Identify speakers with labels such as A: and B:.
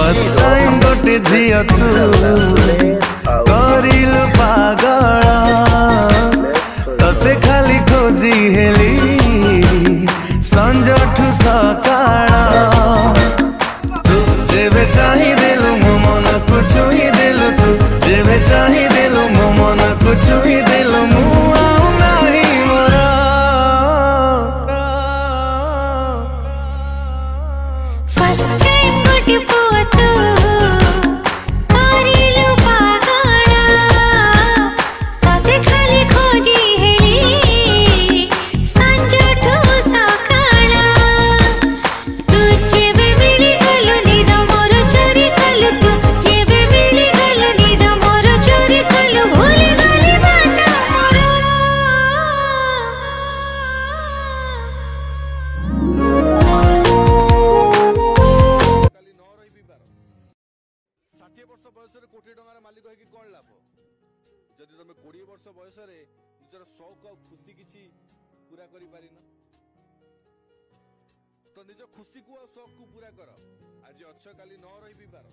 A: First time गोटे झियो तू करिलु पागल तते खाली खोजी हेली संजठु सकाळ तू जेबे चाही देलु मो मन को छुई देलु तू जेबे चाही देलु मो मन को छुई देलु मु आउ नाही मोर
B: फर्स्ट टाइम गोटे पुआ तू करिलु पागल तते खाली खोजी हेली संजठु सकाळ तू जेबे मिली गलु निद मोर चोरी कलु तू जेबे मिली गलु निद मोर चोरी कलु भूली गली बाटा मोर
C: काली न रही भी पार 60 वर्ष बयस कोटी टंकार मालिक है कौन लाभ जदि तुम 20 वर्ष बयस निजर शौक और खुशी किसी पूरा करि पारिन तो निज खुशी को और शौक को पूरा कर आज अच्छ काली न रही भी पार।